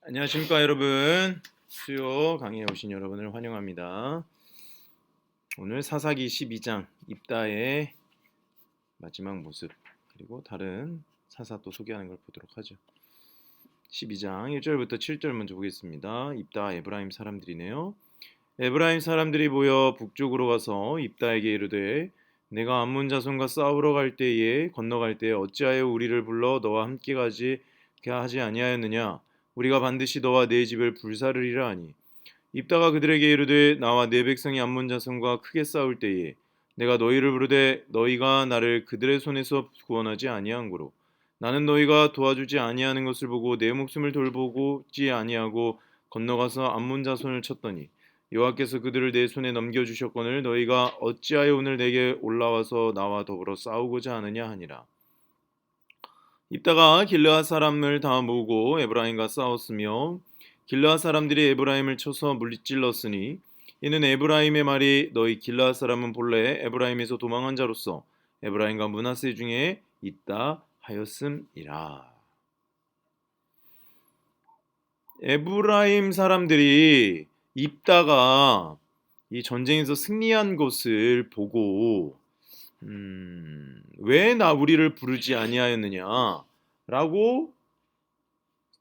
안녕하십니까 여러분. 수요 강의에 오신 여러분을 환영합니다. 오늘 사사기 12장 입다의 마지막 모습 그리고 다른 사사 또 소개하는 걸 보도록 하죠. 12장 1절부터 7절 먼저 보겠습니다. 입다 에브라임 사람들이네요. 에브라임 사람들이 모여 북쪽으로 가서 입다에게 이르되 내가 암몬 자손과 싸우러 갈 때에 건너갈 때에 어찌하여 우리를 불러 너와 함께 가지 하지 아니하였느냐. 우리가 반드시 너와 네 집을 불사르리라 하니 입다가 그들에게 이르되 나와 네 백성이 암몬 자손과 크게 싸울 때에 내가 너희를 부르되 너희가 나를 그들의 손에서 구원하지 아니한고로 나는 너희가 도와주지 아니하는 것을 보고 내 목숨을 돌보고지 아니하고 건너가서 암몬 자손을 쳤더니 여호와께서 그들을 내 손에 넘겨주셨거늘 너희가 어찌하여 오늘 내게 올라와서 나와 더불어 싸우고자 하느냐 하니라. 입다가 길르앗 사람을 다 모으고 에브라임과 싸웠으며 길르앗 사람들이 에브라임을 쳐서 물리찔렀으니 이는 에브라임의 말이 너희 길르앗 사람은 본래 에브라임에서 도망한 자로서 에브라임과 므낫세 중에 있다 하였음이라. 에브라임 사람들이 입다가 이 전쟁에서 승리한 것을 보고 왜 우리를 부르지 아니하였느냐라고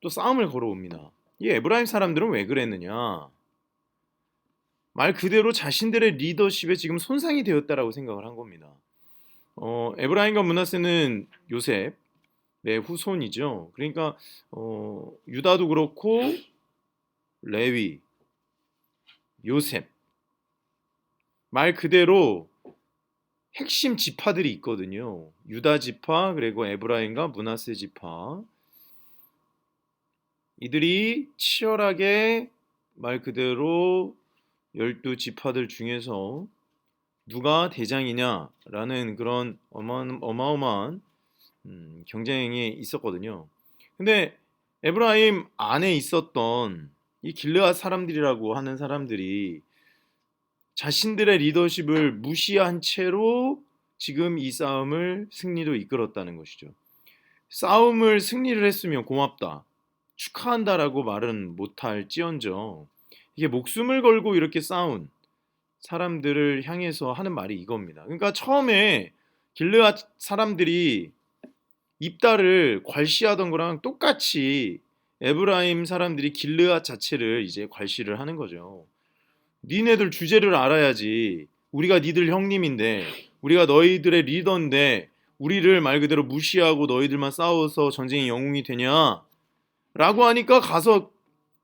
또 싸움을 걸어옵니다. 이 에브라임 사람들은 왜 그랬느냐? 말 그대로 자신들의 리더십에 지금 손상이 되었다라고 생각을 한 겁니다. 에브라임과 므낫세는 요셉의 후손이죠. 그러니까 유다도 그렇고 레위, 요셉 말 그대로 핵심 지파들이 있거든요. 유다 지파 그리고 에브라임과 므낫세 지파 이들이 치열하게 말 그대로 12지파들 중에서 누가 대장이냐라는 그런 어마어마한 경쟁이 있었거든요. 근데 에브라임 안에 있었던 이 길르앗 사람들이라고 하는 사람들이 자신들의 리더십을 무시한 채로 지금 이 싸움을 승리로 이끌었다는 것이죠. 싸움을 승리를 했으면 고맙다, 축하한다라고 말은 못할지언정 이게 목숨을 걸고 이렇게 싸운 사람들을 향해서 하는 말이 이겁니다. 그러니까 처음에 길르앗 사람들이 입다를 괄시하던 거랑 똑같이 에브라임 사람들이 길르앗 자체를 이제 괄시를 하는 거죠. 니네들 주제를 알아야지. 우리가 니들 형님인데, 우리가 너희들의 리더인데 우리를 말 그대로 무시하고 너희들만 싸워서 전쟁이 영웅이 되냐? 라고 하니까 가서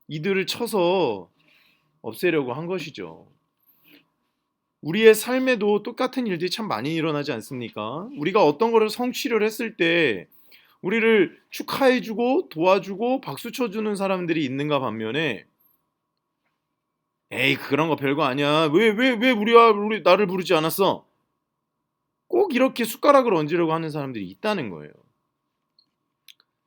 이들을 쳐서 없애려고 한 것이죠. 우리의 삶에도 똑같은 일들이 참 많이 일어나지 않습니까? 우리가 어떤 거를 성취를 했을 때 우리를 축하해주고 도와주고 박수 쳐주는 사람들이 있는가 반면에 에이 그런 거 별거 아니야. 왜 우리 나를 부르지 않았어? 꼭 이렇게 숟가락을 얹으려고 하는 사람들이 있다는 거예요.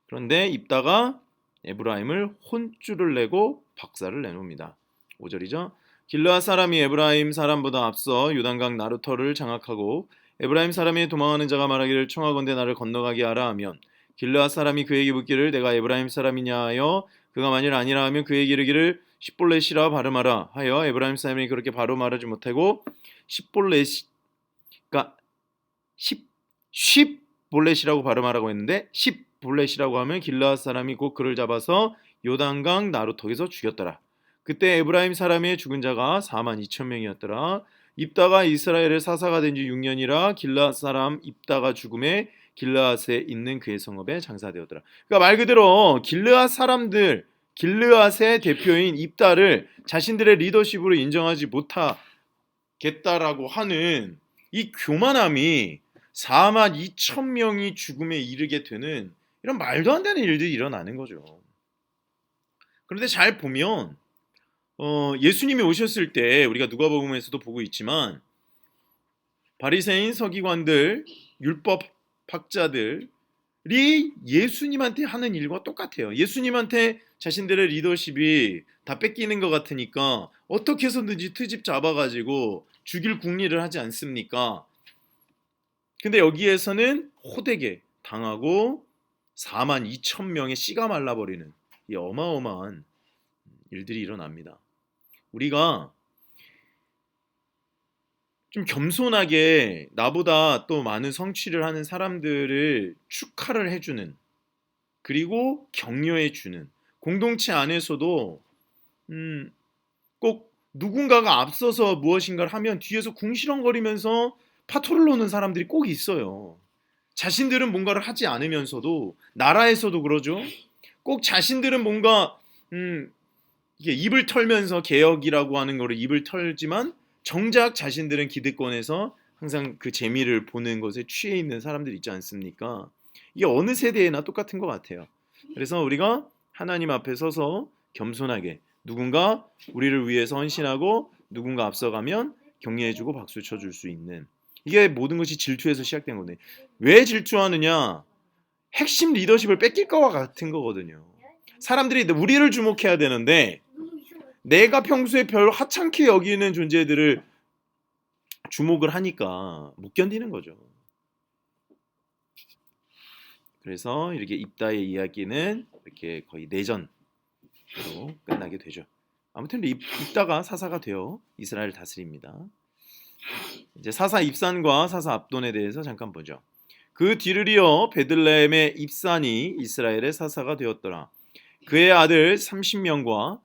그런데 입다가 에브라임을 혼쭐을 내고 박살을 내놓습니다. 5절이죠. 길르앗 사람이 에브라임 사람보다 앞서 요단강 나루터를 장악하고 에브라임 사람이 도망하는 자가 말하기를 청하건대 나를 건너가게 하라 하면 길르앗 사람이 그에게 묻기를 내가 에브라임 사람이냐 하여 그가 만일 아니라 하면 그에게 이르기를 십볼렛이라 발음하라 하여 에브라임 사람이 그렇게 바로 말하지 못하고 십볼렛 그러니까 십볼렛이라고 발음하라고 했는데 십볼렛이라고 하면 길르앗 사람이 곧 그를 잡아서 요단강 나루터에서 죽였더라. 그때 에브라임 사람의 죽은 자가 4만 2천 명이었더라. 입다가 이스라엘의 사사가 된 지 6년이라 길르앗 사람 입다가 죽음에 길르앗에 있는 그의 성읍에 장사되었더라. 그러니까 말 그대로 길르앗 사람들, 길르앗의 대표인 입다를 자신들의 리더십으로 인정하지 못하겠다라고 하는 이 교만함이 4만 2천 명이 죽음에 이르게 되는 이런 말도 안 되는 일들이 일어나는 거죠. 그런데 잘 보면 예수님이 오셨을 때 우리가 누가복음에서도 보고 있지만 바리새인 서기관들 율법 학자들이 예수님한테 하는 일과 똑같아요. 예수님한테 자신들의 리더십이 다 뺏기는 것 같으니까 어떻게 해서든지 트집 잡아가지고 죽일 궁리를 하지 않습니까? 근데 여기에서는 호되게 당하고 4만 2천 명의 씨가 말라버리는 이 어마어마한 일들이 일어납니다. 우리가 좀 겸손하게 나보다 또 많은 성취를 하는 사람들을 축하를 해주는, 그리고 격려해주는, 공동체 안에서도 꼭 누군가가 앞서서 무엇인가를 하면 뒤에서 궁시렁거리면서 파토를 놓는 사람들이 꼭 있어요. 자신들은 뭔가를 하지 않으면서도, 나라에서도 그러죠. 꼭 자신들은 뭔가 이게 입을 털면서 개혁이라고 하는 거를 입을 털지만 정작 자신들은 기득권에서 항상 그 재미를 보는 것에 취해 있는 사람들 있지 않습니까? 이게 어느 세대에나 똑같은 것 같아요. 그래서 우리가 하나님 앞에 서서 겸손하게, 누군가 우리를 위해서 헌신하고 누군가 앞서가면 격려해주고 박수 쳐줄 수 있는, 이게 모든 것이 질투에서 시작된 거네. 왜 질투하느냐? 핵심 리더십을 뺏길 거와 같은 거거든요. 사람들이 우리를 주목해야 되는데 내가 평소에 별 하찮게 여기는 존재들을 주목을 하니까 못 견디는 거죠. 그래서 이렇게 입다의 이야기는 이렇게 거의 내전으로 끝나게 되죠. 아무튼 입다가 사사가 되어 이스라엘을 다스립니다. 이제 사사 입산과 사사 압돈에 대해서 잠깐 보죠. 그 뒤를 이어 베들레헴의 입산이 이스라엘의 사사가 되었더라. 그의 아들 30명과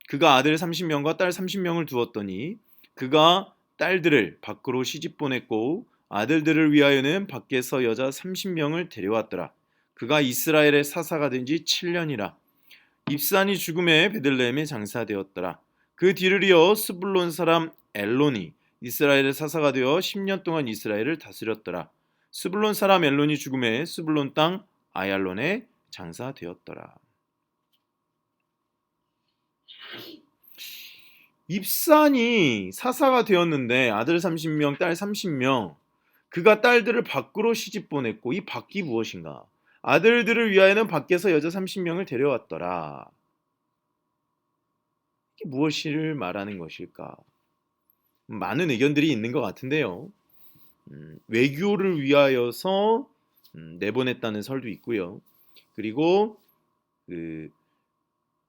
그가 아들 30명과 딸 30명을 두었더니 그가 딸들을 밖으로 시집 보냈고 아들들을 위하여는 밖에서 여자 30명을 데려왔더라. 그가 이스라엘의 사사가 된 지 7년이라. 입산이 죽음에 베들레헴에 장사되었더라. 그 뒤를 이어 스불론 사람 엘론이 이스라엘의 사사가 되어 10년 동안 이스라엘을 다스렸더라. 스불론 사람 엘론이 죽음에 스불론 땅 아얄론에 장사되었더라. 입산이 사사가 되었는데 아들 30명, 딸 30명, 그가 딸들을 밖으로 시집 보냈고, 이 밖이 무엇인가? 아들들을 위하여는 밖에서 여자 30명을 데려왔더라. 이게 무엇을 말하는 것일까? 많은 의견들이 있는 것 같은데요. 외교를 위하여서 내보냈다는 설도 있고요. 그리고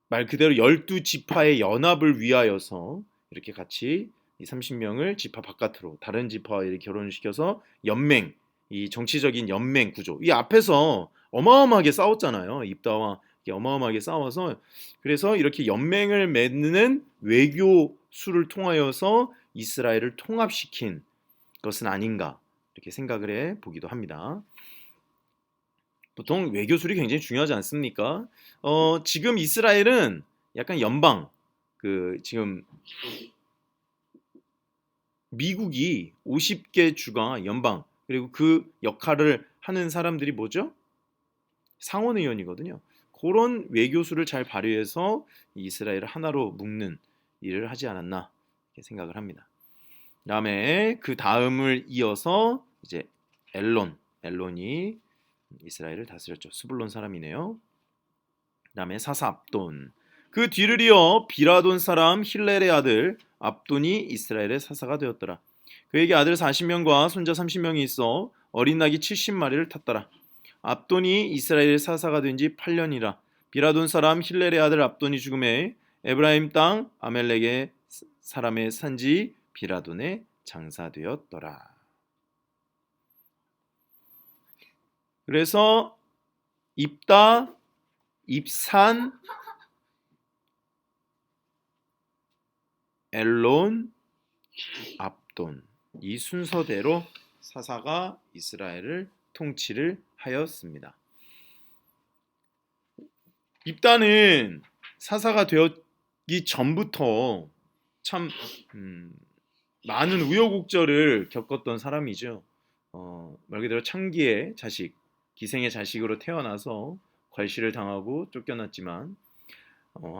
말 그대로 12지파의 연합을 위하여서 이렇게 같이 이 30명을 지파 바깥으로 다른 지파와 이렇게 결혼을 시켜서 연맹, 이 정치적인 연맹 구조, 이 앞에서 어마어마하게 싸웠잖아요. 입다와 어마어마하게 싸워서, 그래서 이렇게 연맹을 맺는 외교수를 통하여서 이스라엘을 통합시킨 것은 아닌가, 이렇게 생각을 해 보기도 합니다. 보통 외교술이 굉장히 중요하지 않습니까? 지금 이스라엘은 약간 연방, 지금 미국이 50개 주가 연방, 그리고 그 역할을 하는 사람들이 뭐죠? 상원의원이거든요. 그런 외교술을 잘 발휘해서 이스라엘을 하나로 묶는 일을 하지 않았나, 이렇게 생각을 합니다. 그다음에 그 다음을 이어서 이제 엘론이 이스라엘을 다스렸죠. 스불론 사람이네요. 그다음에 사사 압돈. 그 뒤를 이어 비라돈 사람 힐렐의 아들 압돈이 이스라엘의 사사가 되었더라. 그에게 아들 40명과 손자 30명이 있어 어린 낙이 70마리를 탔더라. 압돈이 이스라엘의 사사가 된 지 8년이라. 비라돈 사람 힐렐의 아들 압돈이 죽음에 에브라임 땅 아멜렉의 사람의 산지 비라돈에 장사되었더라. 그래서 입다, 입산, 엘론, 압돈, 이 순서대로 사사가 이스라엘을 통치를 하였습니다. 입다는 사사가 되었기 전부터 참 많은 우여곡절을 겪었던 사람이죠. 말 그대로 창기의 자식, 기생의 자식으로 태어나서 괄시를 당하고 쫓겨났지만,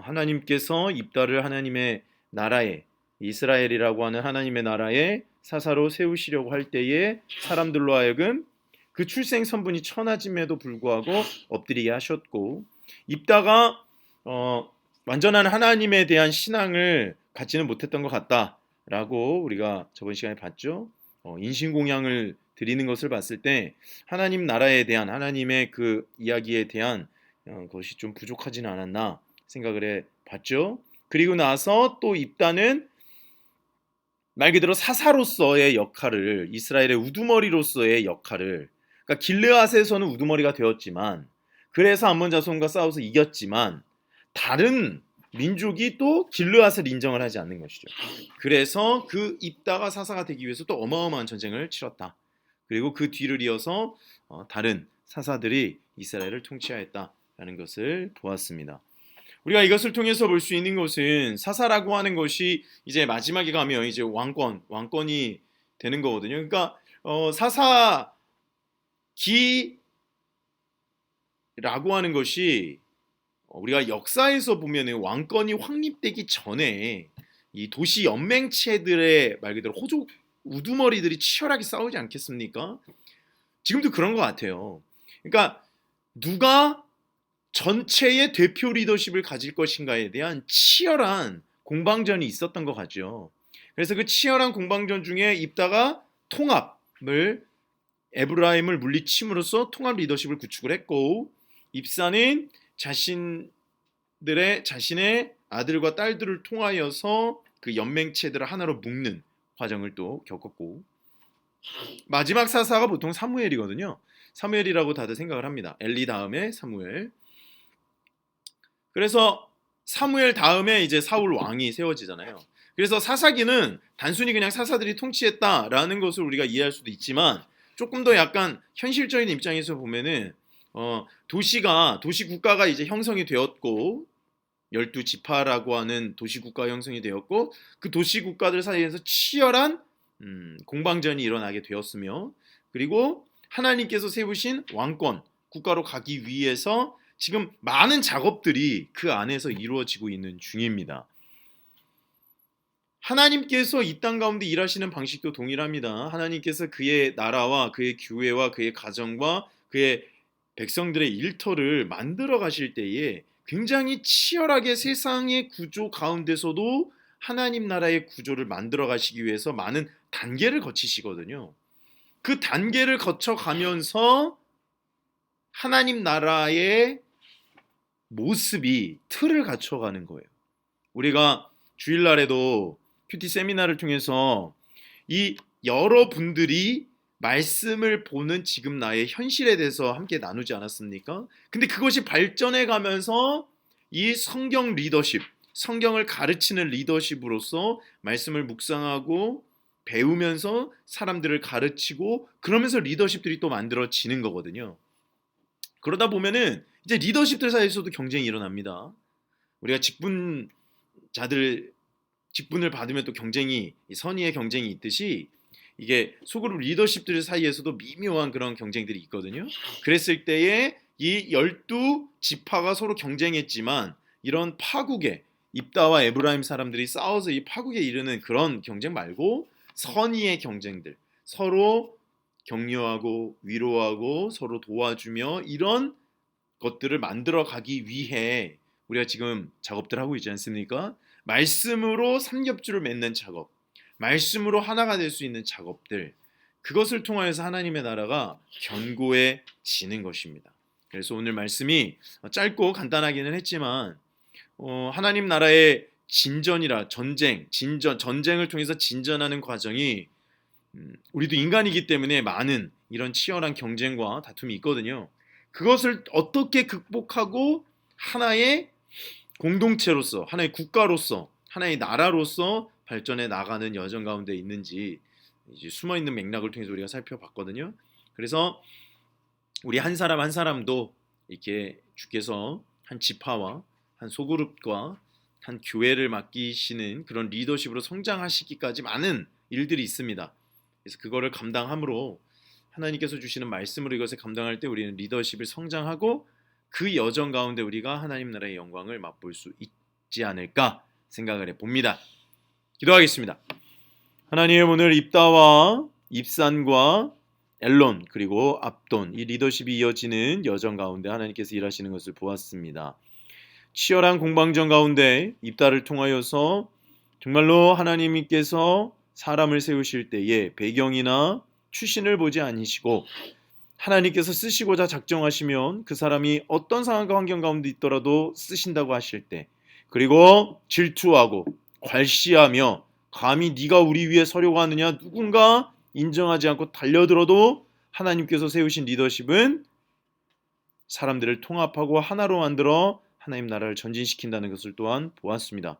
하나님께서 입다를 하나님의 나라에, 이스라엘이라고 하는 하나님의 나라에 사사로 세우시려고 할 때에 사람들로 하여금 그 출생 선분이 천하짐에도 불구하고 엎드리게 하셨고, 입다가 완전한 하나님에 대한 신앙을 갖지는 못했던 것 같다라고 우리가 저번 시간에 봤죠. 인신공양을 드리는 것을 봤을 때 하나님 나라에 대한, 하나님의 그 이야기에 대한 그것이 좀 부족하지는 않았나 생각을 해봤죠. 그리고 나서 또 입다는 말 그대로 사사로서의 역할을, 이스라엘의 우두머리로서의 역할을, 그러니까 길르앗에서는 우두머리가 되었지만, 그래서 암몬 자손과 싸워서 이겼지만 다른 민족이 또 길르앗을 인정을 하지 않는 것이죠. 그래서 그 입다가 사사가 되기 위해서 또 어마어마한 전쟁을 치렀다. 그리고 그 뒤를 이어서 다른 사사들이 이스라엘을 통치하였다라는 것을 보았습니다. 우리가 이것을 통해서 볼 수 있는 것은 사사라고 하는 것이 이제 마지막에 가면 이제 왕권이 되는 거거든요. 그러니까 사사기라고 하는 것이 우리가 역사에서 보면은 왕권이 확립되기 전에 이 도시 연맹체들의 말 그대로 호족 우두머리들이 치열하게 싸우지 않겠습니까? 지금도 그런 것 같아요. 그러니까 누가 전체의 대표 리더십을 가질 것인가에 대한 치열한 공방전이 있었던 것 같죠. 그래서 그 치열한 공방전 중에 입다가 통합을 에브라임을 물리침으로써 통합 리더십을 구축을 했고, 입사는 자신의 아들과 딸들을 통하여서 그 연맹체들을 하나로 묶는 과정을 또 겪었고, 마지막 사사가 보통 사무엘이거든요. 사무엘이라고 다들 생각을 합니다. 엘리 다음에 사무엘. 그래서 사무엘 다음에 이제 사울 왕이 세워지잖아요. 그래서 사사기는 단순히 그냥 사사들이 통치했다라는 것을 우리가 이해할 수도 있지만, 조금 더 약간 현실적인 입장에서 보면은 도시 국가가 이제 형성이 되었고, 12지파라고 하는 도시 국가 형성이 되었고, 그 도시 국가들 사이에서 치열한 공방전이 일어나게 되었으며, 그리고 하나님께서 세우신 왕권 국가로 가기 위해서 지금 많은 작업들이 그 안에서 이루어지고 있는 중입니다. 하나님께서 이 땅 가운데 일하시는 방식도 동일합니다. 하나님께서 그의 나라와 그의 교회와 그의 가정과 그의 백성들의 일터를 만들어 가실 때에 굉장히 치열하게 세상의 구조 가운데서도 하나님 나라의 구조를 만들어 가시기 위해서 많은 단계를 거치시거든요. 그 단계를 거쳐가면서 하나님 나라의 모습이 틀을 갖춰가는 거예요. 우리가 주일날에도 큐티 세미나를 통해서 이 여러분들이 말씀을 보는 지금 나의 현실에 대해서 함께 나누지 않았습니까? 근데 그것이 발전해 가면서 이 성경 리더십, 성경을 가르치는 리더십으로서 말씀을 묵상하고 배우면서 사람들을 가르치고, 그러면서 리더십들이 또 만들어지는 거거든요. 그러다 보면은 이제 리더십들 사이에서도 경쟁이 일어납니다. 우리가 직분을 받으면 또 선의의 경쟁이 있듯이, 이게 소그룹 리더십들 사이에서도 미묘한 그런 경쟁들이 있거든요. 그랬을 때에 이 12지파가 서로 경쟁했지만, 이런 파국에 입다와 에브라임 사람들이 싸워서 이 파국에 이르는 그런 경쟁 말고 선의의 경쟁들, 서로 격려하고 위로하고 서로 도와주며 이런 것들을 만들어 가기 위해 우리가 지금 작업들 하고 있지 않습니까? 말씀으로 삼겹줄을 맺는 작업, 말씀으로 하나가 될 수 있는 작업들, 그것을 통하여서 하나님의 나라가 견고해지는 것입니다. 그래서 오늘 말씀이 짧고 간단하기는 했지만 하나님 나라의 전쟁을 통해서 진전하는 과정이, 우리도 인간이기 때문에 많은 이런 치열한 경쟁과 다툼이 있거든요. 그것을 어떻게 극복하고 하나의 공동체로서, 하나의 국가로서, 하나의 나라로서 발전해 나가는 여정 가운데 있는지 이제 숨어 있는 맥락을 통해서 우리가 살펴봤거든요. 그래서 우리 한 사람 한 사람도 이렇게 주께서 한 지파와 한 소그룹과 한 교회를 맡기시는 그런 리더십으로 성장하시기까지 많은 일들이 있습니다. 그래서 그거를 감당함으로, 하나님께서 주시는 말씀으로 이것을 감당할 때 우리는 리더십을 성장하고 그 여정 가운데 우리가 하나님 나라의 영광을 맛볼 수 있지 않을까 생각을 해봅니다. 기도하겠습니다. 하나님, 오늘 입다와 입산과 엘론 그리고 압돈, 이 리더십이 이어지는 여정 가운데 하나님께서 일하시는 것을 보았습니다. 치열한 공방전 가운데 입다를 통하여서 정말로 하나님께서 사람을 세우실 때에 배경이나 출신을 보지 않으시고 하나님께서 쓰시고자 작정하시면 그 사람이 어떤 상황과 환경 가운데 있더라도 쓰신다고 하실 때, 그리고 질투하고 괄시하며 감히 네가 우리 위에 서려고 하느냐 누군가 인정하지 않고 달려들어도 하나님께서 세우신 리더십은 사람들을 통합하고 하나로 만들어 하나님 나라를 전진시킨다는 것을 또한 보았습니다.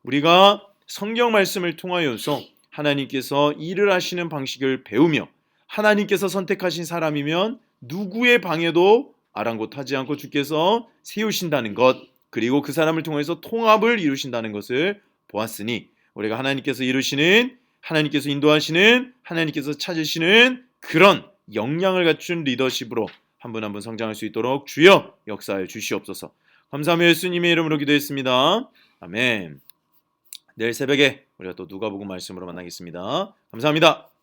우리가 성경 말씀을 통하여서 하나님께서 일을 하시는 방식을 배우며 하나님께서 선택하신 사람이면 누구의 방해도 아랑곳하지 않고 주께서 세우신다는 것, 그리고 그 사람을 통해서 통합을 이루신다는 것을 보았으니 우리가 하나님께서 이루시는, 하나님께서 인도하시는, 하나님께서 찾으시는 그런 역량을 갖춘 리더십으로 한 분 한 분 성장할 수 있도록 주여 역사하여 주시옵소서. 감사하며 예수님의 이름으로 기도했습니다. 아멘. 내일 새벽에 우리가 또 누가복음 말씀으로 만나겠습니다. 감사합니다.